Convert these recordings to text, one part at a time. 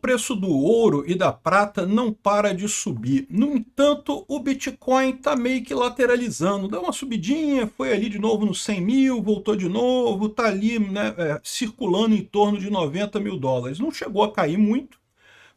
preço do ouro e da prata não para de subir. No entanto, o Bitcoin está meio que lateralizando. Dá uma subidinha, foi ali de novo nos 100 mil, voltou de novo, está ali, né, circulando em torno de 90 mil dólares. Não chegou a cair muito,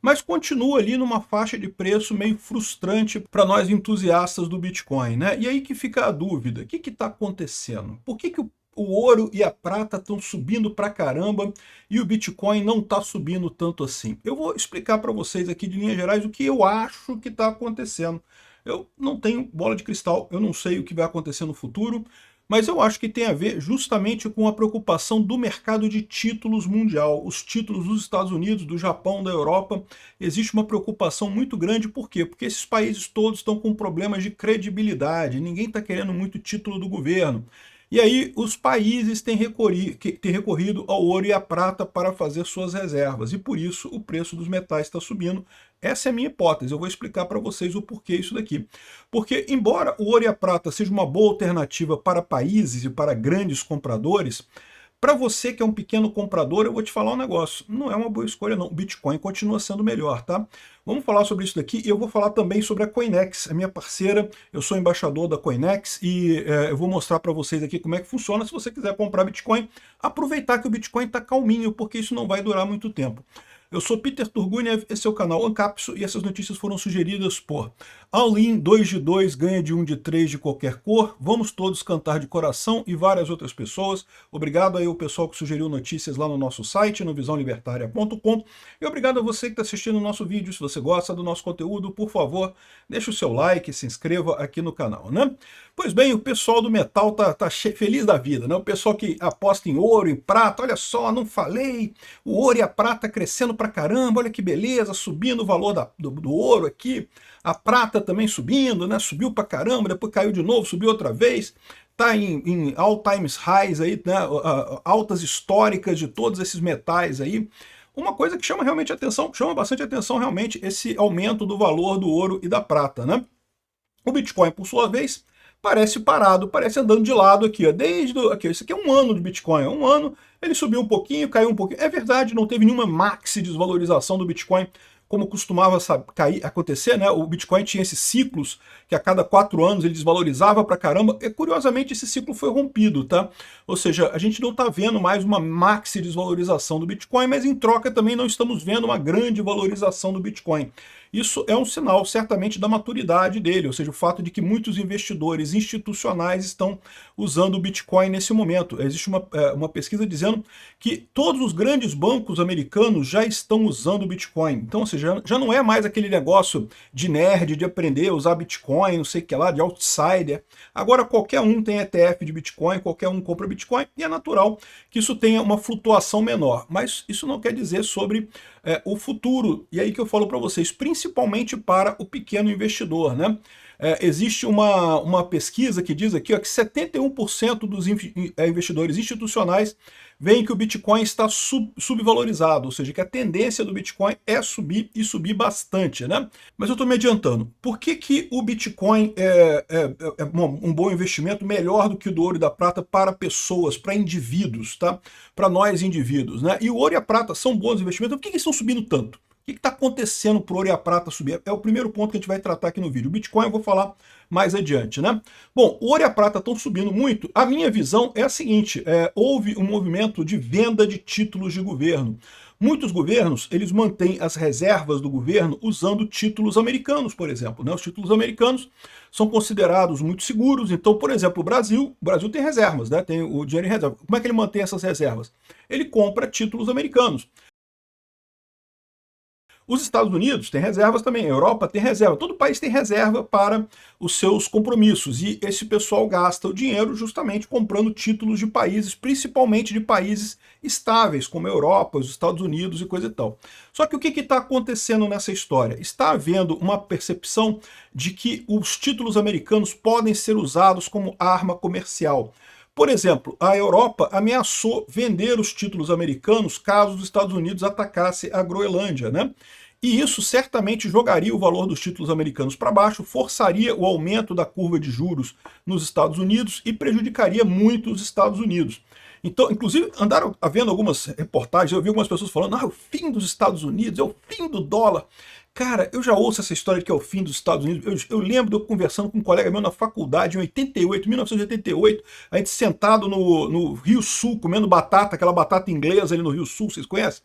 mas continua ali numa faixa de preço meio frustrante para nós entusiastas do Bitcoin, né? E aí que fica a dúvida, o que está acontecendo? Por que o ouro e a prata estão subindo pra caramba e o Bitcoin não está subindo tanto assim? Eu vou explicar para vocês aqui de linhas gerais o que eu acho que está acontecendo. Eu não tenho bola de cristal, eu não sei o que vai acontecer no futuro, mas eu acho que tem a ver justamente com a preocupação do mercado de títulos mundial. Os títulos dos Estados Unidos, do Japão, da Europa, existe uma preocupação muito grande. Por quê? Porque esses países todos estão com problemas de credibilidade, ninguém está querendo muito título do governo. E aí os países têm recorrido ao ouro e à prata para fazer suas reservas, e por isso o preço dos metais está subindo. Essa é a minha hipótese, eu vou explicar para vocês o porquê isso daqui. Porque, embora o ouro e a prata seja uma boa alternativa para países e para grandes compradores, para você que é um pequeno comprador, eu vou te falar um negócio, não é uma boa escolha não, o Bitcoin continua sendo melhor, tá? Vamos falar sobre isso daqui e eu vou falar também sobre a Coinex, a minha parceira, eu sou embaixador da Coinex e eu vou mostrar para vocês aqui como é que funciona. Se você quiser comprar Bitcoin, aproveitar que o Bitcoin está calminho, porque isso não vai durar muito tempo. Eu sou Peter Turguniev, esse é o canal Ancapso e essas notícias foram sugeridas por All-in, 2 de 2, ganha de 1 de 3 de qualquer cor, Vamos Todos Cantar de Coração e várias outras pessoas. Obrigado aí ao pessoal que sugeriu notícias lá no nosso site, no visãolibertaria.com, e obrigado a você que está assistindo o nosso vídeo. Se você gosta do nosso conteúdo, por favor, deixe o seu like, se inscreva aqui no canal, né? Pois bem, o pessoal do metal tá feliz da vida, né? O pessoal que aposta em ouro, em prata, olha só, não falei, o ouro e a prata crescendo pra caramba, olha que beleza, subindo o valor do ouro aqui, a prata também subindo, né? Subiu pra caramba, depois caiu de novo, subiu outra vez, tá em all times highs aí, né? Altas históricas de todos esses metais aí. Uma coisa que chama realmente atenção, chama bastante atenção realmente esse aumento do valor do ouro e da prata, né? O Bitcoin, por sua vez, parece parado, parece andando de lado aqui, ó, aqui, isso aqui é um ano de Bitcoin, um ano, ele subiu um pouquinho, caiu um pouquinho, é verdade, não teve nenhuma maxi desvalorização do Bitcoin, como costumava acontecer, né? O Bitcoin tinha esses ciclos que a cada 4 anos ele desvalorizava pra caramba, e curiosamente esse ciclo foi rompido, tá? Ou seja, a gente não está vendo mais uma maxi desvalorização do Bitcoin, mas em troca também não estamos vendo uma grande valorização do Bitcoin. Isso é um sinal, certamente, da maturidade dele, ou seja, o fato de que muitos investidores institucionais estão usando o Bitcoin nesse momento. Existe uma pesquisa dizendo que todos os grandes bancos americanos já estão usando o Bitcoin. Então, ou seja, já não é mais aquele negócio de nerd, de aprender a usar Bitcoin, não sei o que lá, de outsider. Agora qualquer um tem ETF de Bitcoin, qualquer um compra Bitcoin, e é natural que isso tenha uma flutuação menor. Mas isso não quer dizer sobre o futuro, e aí que eu falo para vocês, principalmente para o pequeno investidor, né? Existe uma pesquisa que diz aqui, ó, que 71% dos investidores institucionais veem que o Bitcoin está subvalorizado, ou seja, que a tendência do Bitcoin é subir e subir bastante, né? Mas eu estou me adiantando. Por que o Bitcoin é um bom investimento, melhor do que o do ouro e da prata para pessoas, para indivíduos, tá? Para nós indivíduos, né? E o ouro e a prata são bons investimentos, por que eles estão subindo tanto? O que está acontecendo para o ouro e a prata subir? É o primeiro ponto que a gente vai tratar aqui no vídeo. O Bitcoin eu vou falar mais adiante, né? Bom, o ouro e a prata estão subindo muito. A minha visão é a seguinte, houve um movimento de venda de títulos de governo. Muitos governos, eles mantêm as reservas do governo usando títulos americanos, por exemplo, né? Os títulos americanos são considerados muito seguros. Então, por exemplo, o Brasil tem reservas, né? Tem o dinheiro em reserva. Como é que ele mantém essas reservas? Ele compra títulos americanos. Os Estados Unidos têm reservas também, a Europa tem reserva, todo país tem reserva para os seus compromissos, e esse pessoal gasta o dinheiro justamente comprando títulos de países, principalmente de países estáveis, como a Europa, os Estados Unidos e coisa e tal. Só que o que está acontecendo nessa história? Está havendo uma percepção de que os títulos americanos podem ser usados como arma comercial. Por exemplo, a Europa ameaçou vender os títulos americanos caso os Estados Unidos atacasse a Groenlândia, né? E isso certamente jogaria o valor dos títulos americanos para baixo, forçaria o aumento da curva de juros nos Estados Unidos e prejudicaria muito os Estados Unidos. Então, inclusive, andaram vendo algumas reportagens, eu vi algumas pessoas falando, é o fim dos Estados Unidos, é o fim do dólar. Cara, eu já ouço essa história de que é o fim dos Estados Unidos. Eu lembro de eu conversando com um colega meu na faculdade, em 88, 1988, a gente sentado no Rio Sul, comendo batata, aquela batata inglesa ali no Rio Sul, vocês conhecem?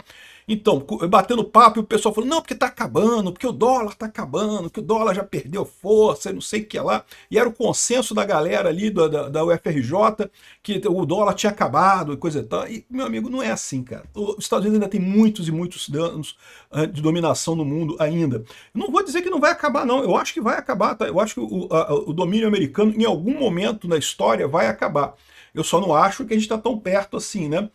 Então, batendo papo, e o pessoal falou, não, porque tá acabando, porque o dólar tá acabando, que o dólar já perdeu força, e não sei o que lá. E era o consenso da galera ali da UFRJ, que o dólar tinha acabado e coisa e tal. E, meu amigo, não é assim, cara. Os Estados Unidos ainda tem muitos e muitos anos de dominação no mundo ainda. Eu não vou dizer que não vai acabar, não. Eu acho que vai acabar, tá? Eu acho que o domínio americano, em algum momento na história, vai acabar. Eu só não acho que a gente está tão perto assim, né?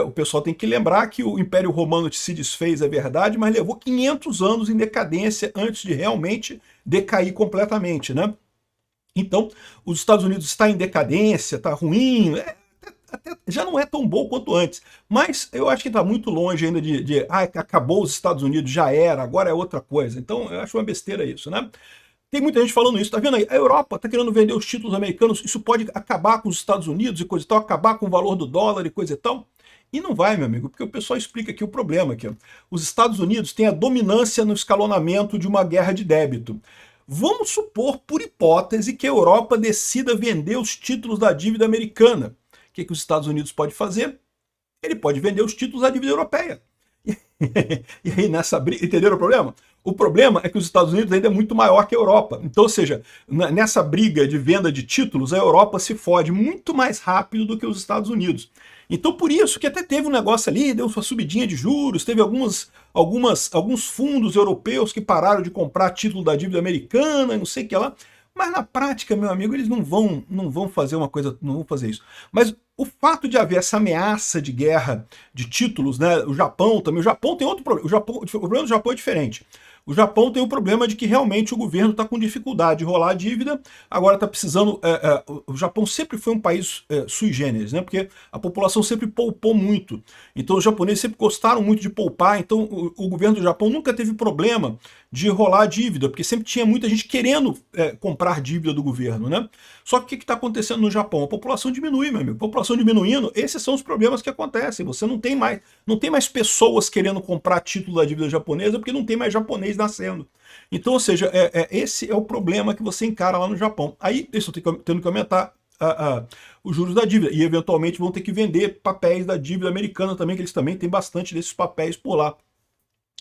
O pessoal tem que lembrar que o Império Romano se desfez, é verdade, mas levou 500 anos em decadência antes de realmente decair completamente, né? Então, os Estados Unidos está em decadência, está ruim, já não é tão bom quanto antes. Mas eu acho que está muito longe ainda acabou os Estados Unidos, já era, agora é outra coisa. Então, eu acho uma besteira isso, né? Tem muita gente falando isso, tá vendo aí? A Europa tá querendo vender os títulos americanos, isso pode acabar com os Estados Unidos e coisa e tal, acabar com o valor do dólar e coisa e tal. E não vai, meu amigo, porque o pessoal explica aqui o problema. Aqui, ó. Os Estados Unidos têm a dominância no escalonamento de uma guerra de débito. Vamos supor, por hipótese, que a Europa decida vender os títulos da dívida americana. O que os Estados Unidos pode fazer? Ele pode vender os títulos da dívida europeia. E aí nessa briga, entenderam o problema? O problema é que os Estados Unidos ainda é muito maior que a Europa. Então, ou seja, nessa briga de venda de títulos, a Europa se fode muito mais rápido do que os Estados Unidos. Então, por isso que até teve um negócio ali, deu sua subidinha de juros, teve alguns fundos europeus que pararam de comprar título da dívida americana, não sei o que lá. Mas na prática, meu amigo, eles não vão fazer uma coisa, não vão fazer isso. Mas o fato de haver essa ameaça de guerra de títulos, né? O Japão também, o Japão tem outro problema. O problema do Japão é diferente. O Japão tem o problema de que realmente o governo está com dificuldade de rolar a dívida, agora está precisando. O Japão sempre foi um país sui generis, né? Porque a população sempre poupou muito. Então os japoneses sempre gostaram muito de poupar, então o governo do Japão nunca teve problema de rolar a dívida, porque sempre tinha muita gente querendo comprar dívida do governo, né? Só que o que está acontecendo no Japão? A população diminui, meu amigo. A população diminuindo, esses são os problemas que acontecem. Você não tem mais pessoas querendo comprar título da dívida japonesa porque não tem mais japonês nascendo. Então, ou seja, esse é o problema que você encara lá no Japão. Aí eles estão tendo que aumentar os juros da dívida e eventualmente vão ter que vender papéis da dívida americana também, que eles também têm bastante desses papéis por lá.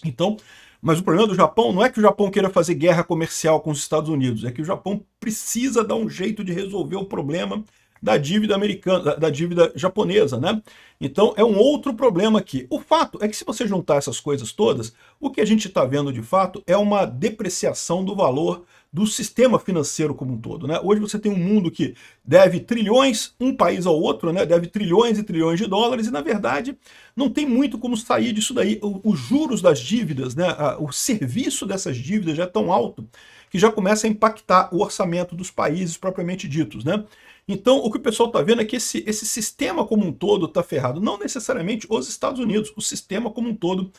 Então, mas o problema do Japão não é que o Japão queira fazer guerra comercial com os Estados Unidos, é que o Japão precisa dar um jeito de resolver o problema da dívida americana, da dívida japonesa, né? Então é um outro problema aqui. O fato é que se você juntar essas coisas todas, o que a gente está vendo de fato é uma depreciação do valor do sistema financeiro como um todo, né? Hoje você tem um mundo que deve trilhões, um país ao outro, né? Deve trilhões e trilhões de dólares e, na verdade, não tem muito como sair disso daí. Os juros das dívidas, né? O serviço dessas dívidas já é tão alto que já começa a impactar o orçamento dos países propriamente ditos, né? Então, o que o pessoal está vendo é que esse sistema como um todo está ferrado. Não necessariamente os Estados Unidos, o sistema como um todo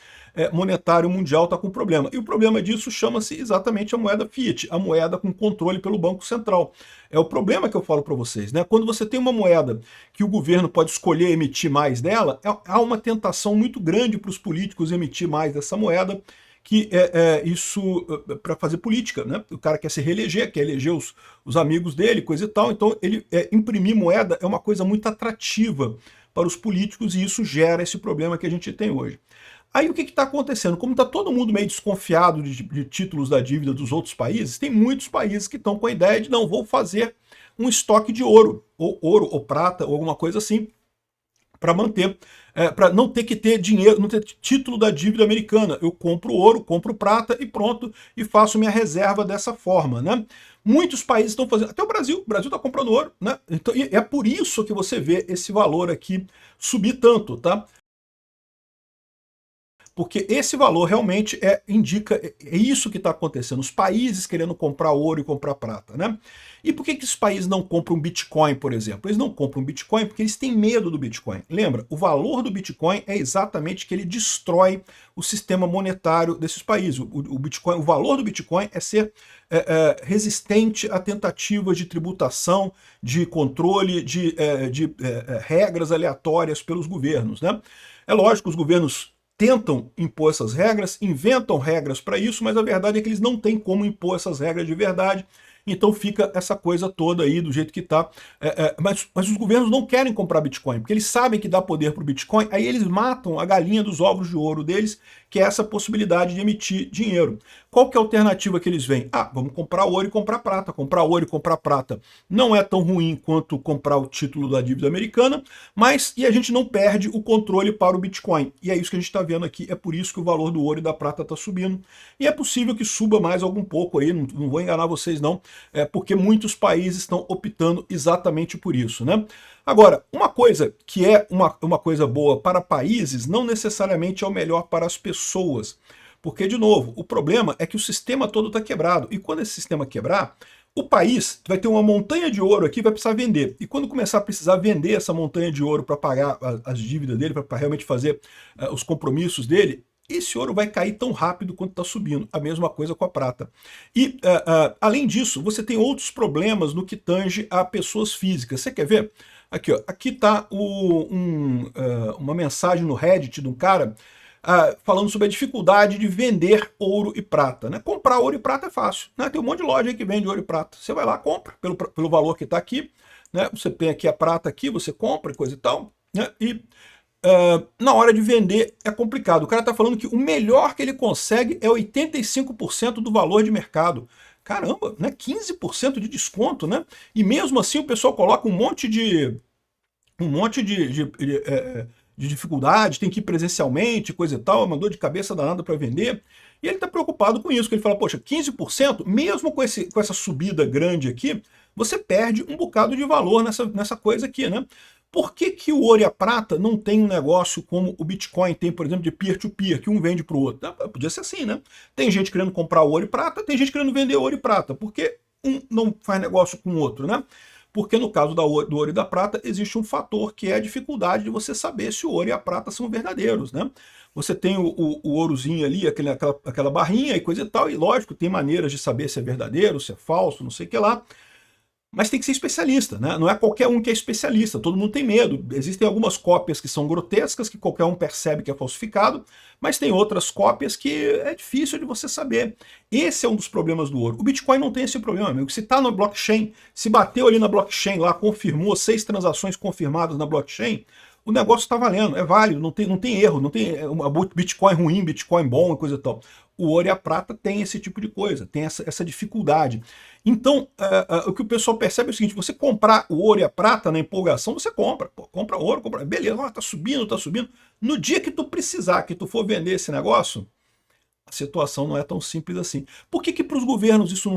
monetário mundial está com problema. E o problema disso chama-se exatamente a moeda fiat, a moeda com controle pelo Banco Central. É o problema que eu falo para vocês, né? Quando você tem uma moeda que o governo pode escolher emitir mais dela, há uma tentação muito grande para os políticos emitir mais dessa moeda, que isso para fazer política, né? O cara quer se reeleger, quer eleger os amigos dele, coisa e tal. Então, ele imprimir moeda é uma coisa muito atrativa para os políticos e isso gera esse problema que a gente tem hoje. Aí o que está acontecendo? Como está todo mundo meio desconfiado de títulos da dívida dos outros países, tem muitos países que estão com a ideia de não, vou fazer um estoque de ouro ou prata, ou alguma coisa assim, para manter, para não ter que ter dinheiro, não ter título da dívida americana. Eu compro ouro, compro prata e pronto, e faço minha reserva dessa forma, né? Muitos países estão fazendo, até o Brasil está comprando ouro, né? Então, e é por isso que você vê esse valor aqui subir tanto, tá? Porque esse valor realmente indica, é isso que está acontecendo, os países querendo comprar ouro e comprar prata, né? E por que esses países não compram Bitcoin, por exemplo? Eles não compram Bitcoin porque eles têm medo do Bitcoin. Lembra, o valor do Bitcoin é exatamente que ele destrói o sistema monetário desses países. O Bitcoin, o valor do Bitcoin é ser resistente a tentativas de tributação, de controle, de regras aleatórias pelos governos, né? É lógico que os governos tentam impor essas regras, inventam regras para isso, mas a verdade é que eles não têm como impor essas regras de verdade. Então fica essa coisa toda aí do jeito que está. Mas os governos não querem comprar Bitcoin, porque eles sabem que dá poder para o Bitcoin, aí eles matam a galinha dos ovos de ouro deles, que é essa possibilidade de emitir dinheiro. Qual que é a alternativa que eles veem? Ah, vamos comprar ouro e comprar prata. Comprar ouro e comprar prata não é tão ruim quanto comprar o título da dívida americana, e a gente não perde o controle para o Bitcoin. E é isso que a gente está vendo aqui, é por isso que o valor do ouro e da prata está subindo. E é possível que suba mais algum pouco aí, não vou enganar vocês não, porque muitos países estão optando exatamente por isso, né? Agora, uma coisa que é uma coisa boa para países, não necessariamente é o melhor para as pessoas. Porque, de novo, o problema é que o sistema todo está quebrado. E quando esse sistema quebrar, o país vai ter uma montanha de ouro aqui, vai precisar vender. E quando começar a precisar vender essa montanha de ouro para pagar as dívidas dele, para realmente fazer os compromissos dele, esse ouro vai cair tão rápido quanto está subindo. A mesma coisa com a prata. E, além disso, você tem outros problemas no que tange a pessoas físicas. Você quer ver? Aqui, ó, aqui está uma mensagem no Reddit de um cara falando sobre a dificuldade de vender ouro e prata, né? Comprar ouro e prata é fácil, né? Tem um monte de loja aí que vende ouro e prata. Você vai lá, compra pelo valor que está aqui, né? Você tem aqui a prata aqui, você compra e coisa e tal, né? E na hora de vender é complicado. O cara está falando que o melhor que ele consegue é 85% do valor de mercado. Caramba, né? 15% de desconto, né? E mesmo assim o pessoal coloca um monte de dificuldade, tem que ir presencialmente, coisa e tal, mandou de cabeça danada para vender. E ele está preocupado com isso, porque ele fala, poxa, 15%, mesmo com essa subida grande aqui, você perde um bocado de valor nessa coisa aqui, né? Por que o ouro e a prata não tem um negócio como o Bitcoin tem, por exemplo, de peer-to-peer, que um vende para o outro? Podia ser assim, né? Tem gente querendo comprar ouro e prata, tem gente querendo vender ouro e prata. Por que um não faz negócio com o outro, né? Porque no caso do ouro e da prata existe um fator que é a dificuldade de você saber se o ouro e a prata são verdadeiros, né? Você tem o ourozinho ali, aquela barrinha e coisa e tal, e lógico, tem maneiras de saber se é verdadeiro, se é falso, não sei o que lá. Mas tem que ser especialista, né? Não é qualquer um que é especialista, todo mundo tem medo. Existem algumas cópias que são grotescas, que qualquer um percebe que é falsificado, mas tem outras cópias que é difícil de você saber. Esse é um dos problemas do ouro. O Bitcoin não tem esse problema, amigo. Se está no blockchain, se bateu ali na blockchain lá, confirmou 6 transações confirmadas na blockchain, o negócio está valendo, é válido, não tem erro, não tem Bitcoin ruim, Bitcoin bom e coisa e tal. O ouro e a prata tem esse tipo de coisa, tem essa dificuldade. Então, o que o pessoal percebe é o seguinte, você comprar o ouro e a prata na empolgação, você compra. Pô, compra ouro, compra, beleza, tá subindo, tá subindo. No dia que tu precisar, que tu for vender esse negócio, a situação não é tão simples assim. Por que para os governos isso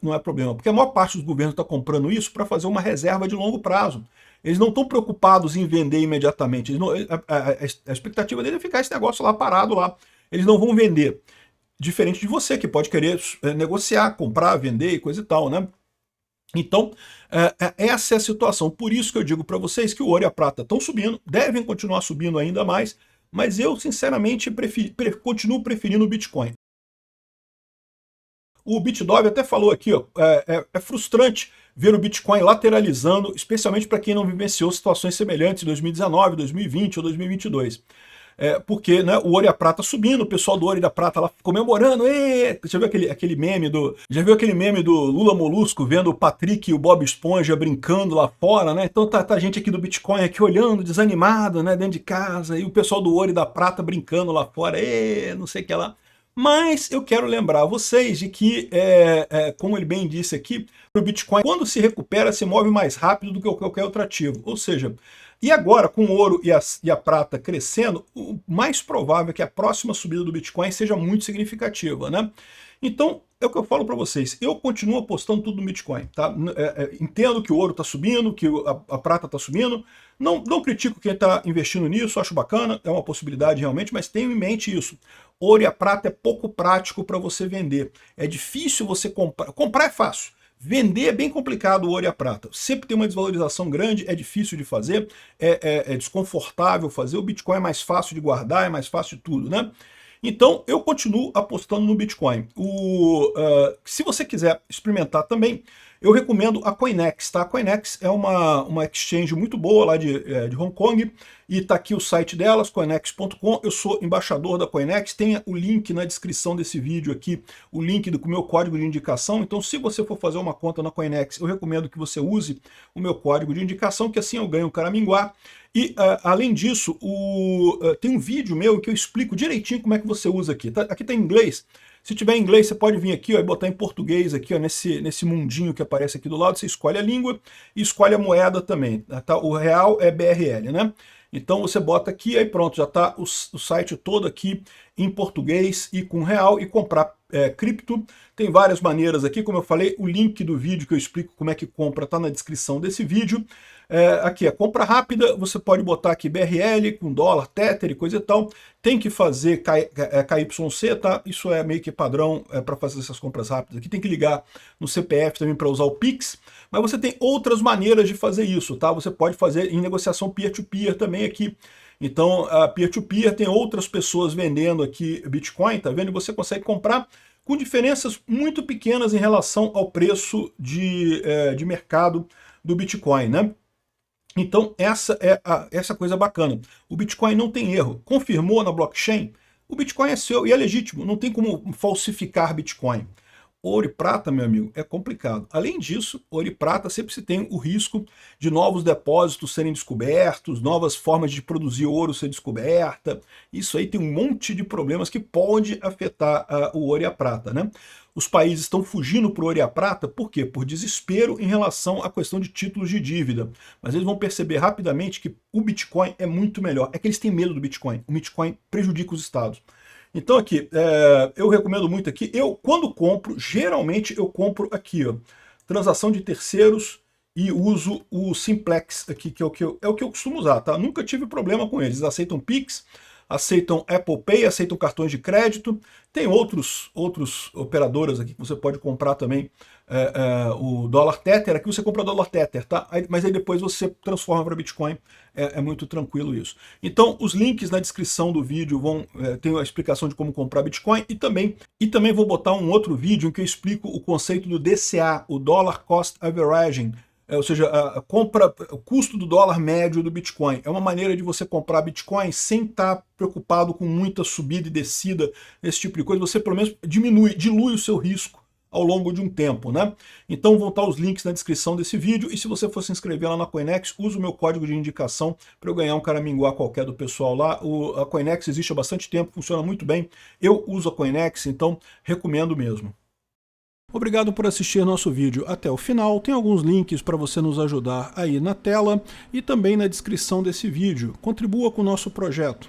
não é problema? Porque a maior parte dos governos está comprando isso para fazer uma reserva de longo prazo. Eles não estão preocupados em vender imediatamente. A expectativa deles é ficar esse negócio lá parado lá. Eles não vão vender. Diferente de você, que pode querer negociar, comprar, vender e coisa e tal, né? Então, essa é a situação. Por isso que eu digo para vocês que o ouro e a prata estão subindo, devem continuar subindo ainda mais, mas eu, sinceramente, continuo preferindo o Bitcoin. O BitDog até falou aqui, ó, é frustrante ver o Bitcoin lateralizando, especialmente para quem não vivenciou situações semelhantes em 2019, 2020 ou 2022. Porque, né, o ouro e a prata subindo, o pessoal do ouro e da prata lá comemorando. Já viu aquele meme do Lula Molusco vendo o Patrick e o Bob Esponja brincando lá fora, né? Então tá a gente aqui do Bitcoin aqui olhando, desanimado, né, dentro de casa, e o pessoal do ouro e da prata brincando lá fora, não sei o que lá. Mas eu quero lembrar a vocês de que, como ele bem disse aqui, o Bitcoin, quando se recupera, se move mais rápido do que qualquer outro ativo. Ou seja, E agora, com o ouro e a prata crescendo, o mais provável é que a próxima subida do Bitcoin seja muito significativa, né? Então, é o que eu falo para vocês, eu continuo apostando tudo no Bitcoin, tá? Entendo que o ouro está subindo, que a prata está subindo, não critico quem está investindo nisso, acho bacana, é uma possibilidade realmente, mas tenho em mente isso. Ouro e a prata é pouco prático para você vender. É difícil você comprar. Comprar é fácil. Vender é bem complicado o ouro e a prata. Sempre tem uma desvalorização grande, é difícil de fazer, é desconfortável fazer. O Bitcoin é mais fácil de guardar, é mais fácil de tudo, né? Então, eu continuo apostando no Bitcoin. Se você quiser experimentar também, eu recomendo a Coinex, tá? A Coinex é uma exchange muito boa lá de Hong Kong, e tá aqui o site delas, coinex.com. Eu sou embaixador da Coinex, tem o link na descrição desse vídeo aqui, o link com o meu código de indicação. Então, se você for fazer uma conta na Coinex, eu recomendo que você use o meu código de indicação, que assim eu ganho um caraminguá. E, além disso, tem um vídeo meu que eu explico direitinho como é que você usa aqui. Aqui tá em inglês. Se tiver em inglês, você pode vir aqui, ó, e botar em português aqui, ó, nesse mundinho que aparece aqui do lado. Você escolhe a língua e escolhe a moeda também. Tá? O real é BRL, né? Então você bota aqui, aí pronto, já está o site todo aqui em português e com real. E comprar cripto tem várias maneiras aqui, como eu falei, o link do vídeo que eu explico como é que compra está na descrição desse vídeo. Aqui, a compra rápida, você pode botar aqui BRL com dólar, Tether e coisa e tal. Tem que fazer KYC, tá? Isso é meio que padrão para fazer essas compras rápidas. Aqui tem que ligar no CPF também para usar o Pix. Mas você tem outras maneiras de fazer isso, tá? Você pode fazer em negociação peer-to-peer também aqui. Então, a peer-to-peer tem outras pessoas vendendo aqui Bitcoin, tá vendo? E você consegue comprar com diferenças muito pequenas em relação ao preço de mercado do Bitcoin, né? Então, essa coisa bacana. O Bitcoin não tem erro. Confirmou na blockchain, o Bitcoin é seu e é legítimo. Não tem como falsificar Bitcoin. Ouro e prata, meu amigo, é complicado. Além disso, ouro e prata sempre se tem o risco de novos depósitos serem descobertos, novas formas de produzir ouro ser descoberta. Isso aí tem um monte de problemas que pode afetar o ouro e a prata, né? Os países estão fugindo para o ouro e a prata, por quê? Por desespero em relação à questão de títulos de dívida. Mas eles vão perceber rapidamente que o Bitcoin é muito melhor. É que eles têm medo do Bitcoin. O Bitcoin prejudica os estados. Então aqui, eu recomendo muito aqui, quando compro, geralmente eu compro aqui, ó, transação de terceiros e uso o Simplex aqui, que é o que eu costumo usar, tá? Nunca tive problema com eles, aceitam Pix, aceitam Apple Pay, aceitam cartões de crédito, tem outros operadoras aqui que você pode comprar também, o dólar Tether, aqui você compra dólar Tether, tá? Mas aí depois você transforma para Bitcoin, é muito tranquilo isso. Então os links na descrição do vídeo tem a explicação de como comprar Bitcoin e também vou botar um outro vídeo em que eu explico o conceito do DCA, o Dollar Cost Averaging, ou seja, o custo do dólar médio do Bitcoin. É uma maneira de você comprar Bitcoin sem estar preocupado com muita subida e descida, esse tipo de coisa. Você pelo menos dilui o seu risco ao longo de um tempo, né? Então vão estar os links na descrição desse vídeo, e se você for se inscrever lá na Coinex, use o meu código de indicação para eu ganhar um caraminguá qualquer do pessoal lá. A Coinex existe há bastante tempo, funciona muito bem. Eu uso a Coinex, então recomendo mesmo. Obrigado por assistir nosso vídeo até o final. Tem alguns links para você nos ajudar aí na tela e também na descrição desse vídeo. Contribua com o nosso projeto.